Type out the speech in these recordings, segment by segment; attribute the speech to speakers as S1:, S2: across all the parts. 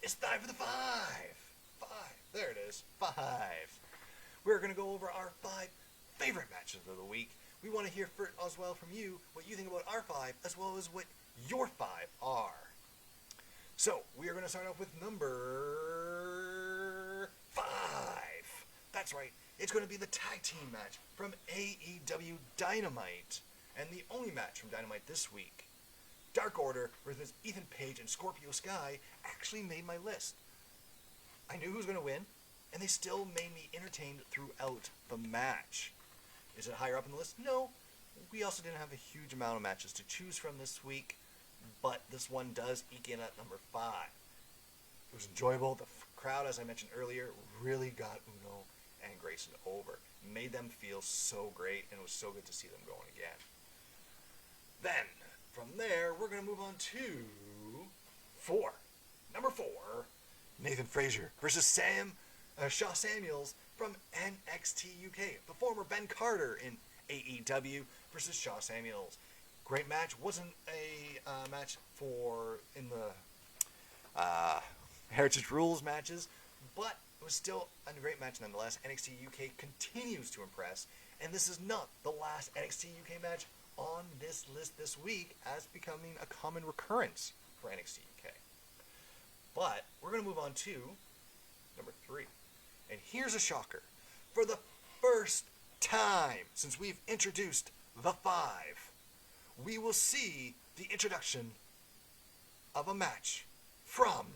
S1: It's time for the five. There it is. Five. We're going to go over our five favorite matches of the week. We want to hear as well from you what you think about our five, as well as what your five are. So, we are going to start off with number five. That's right. It's going to be the tag team match from AEW Dynamite. And the only match from Dynamite this week. Dark Order versus Ethan Page and Scorpio Sky actually made my list. I knew who was going to win, and they still made me entertained throughout the match. Is it higher up in the list? No. We also didn't have a huge amount of matches to choose from this week, but this one does eke in at number five. It was enjoyable. The crowd, as I mentioned earlier, really got Uno and Grayson over. Made them feel so great, and it was so good to see them going again. Then, from there, we're going to move on to four. Number four, Nathan Frazier versus Shaw Samuels from NXT UK. The former Ben Carter in AEW versus Shaw Samuels. Great match. Wasn't a match in the Heritage Rules matches, but it was still a great match nonetheless. NXT UK continues to impress, and this is not the last NXT UK match on this list this week as becoming a common recurrence for NXT UK. But we're going to move on to number three. And here's a shocker. For the first time since we've introduced the five, we will see the introduction of a match from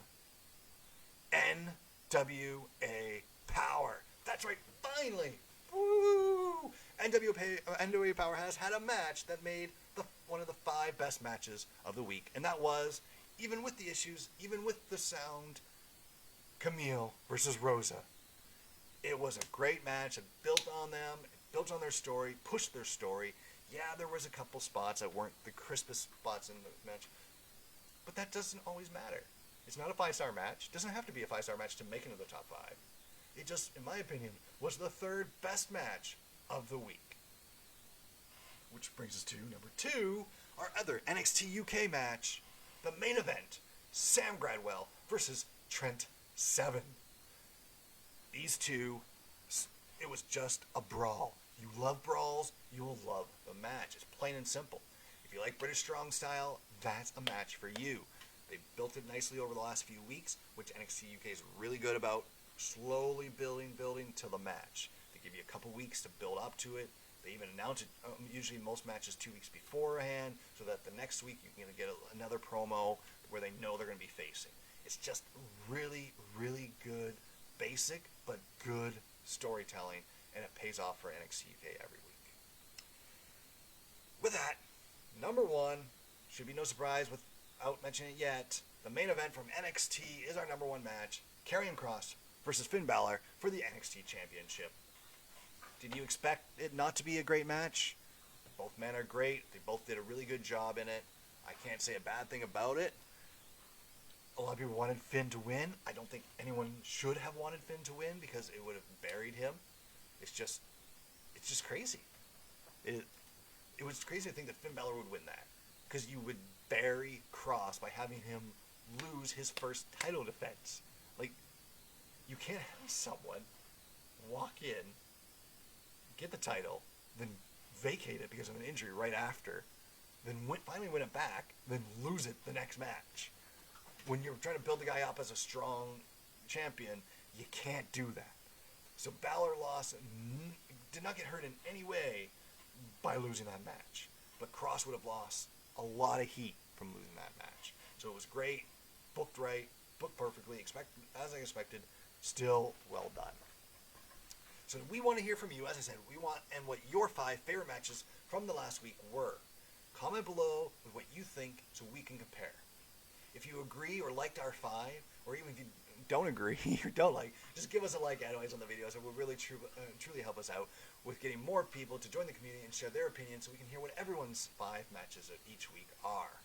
S1: NWA Powerrr. That's right, finally! Woo! NWA Powerrr has had a match that made one of the five best matches of the week. And that was, even with the issues, even with the sound, Camille versus Rosa. It was a great match. It built on them. It built on their story, pushed their story. Yeah, there was a couple spots that weren't the crispest spots in the match. But that doesn't always matter. It's not a 5-star match. It doesn't have to be a 5-star match to make it into the top 5. It just, in my opinion, was the third best match of the week. Which brings us to number 2, our other NXT UK match. The main event, Sam Gradwell versus Trent Seven. These two, it was just a brawl. You love brawls, you will love the match. It's plain and simple. If you like British Strong Style, that's a match for you. They built it nicely over the last few weeks, which NXT UK is really good about. Slowly building to the match. They give you a couple weeks to build up to it. They even announce it, usually most matches 2 weeks beforehand, so that the next week you can get another promo where they know they're going to be facing. It's just really, really good, basic, but good storytelling, and it pays off for NXT UK every week. With that, number 1, should be no surprise without mentioning it yet, the main event from NXT is our number 1 match, Karrion Kross versus Finn Balor for the NXT Championship. Did you expect it not to be a great match? Both men are great. They both did a really good job in it. I can't say a bad thing about it. A lot of people wanted Finn to win. I don't think anyone should have wanted Finn to win because it would have buried him. It's just crazy. It was crazy to think that Finn Balor would win that, because you would bury Kross by having him lose his first title defense. Like, you can't have someone walk in, get the title, then vacate it because of an injury right after, then finally win it back, then lose it the next match. When you're trying to build the guy up as a strong champion, you can't do that. So Balor did not get hurt in any way by losing that match. But Kross would have lost a lot of heat from losing that match. So it was great, booked right, booked perfectly, as I expected, still well done. So we want to hear from you, as I said, and what your 5 favorite matches from the last week were. Comment below with what you think so we can compare. If you agree or liked our 5, or even if you don't agree or don't like, just give us a like anyways on the videos. It will really truly help us out with getting more people to join the community and share their opinions so we can hear what everyone's 5 matches of each week are.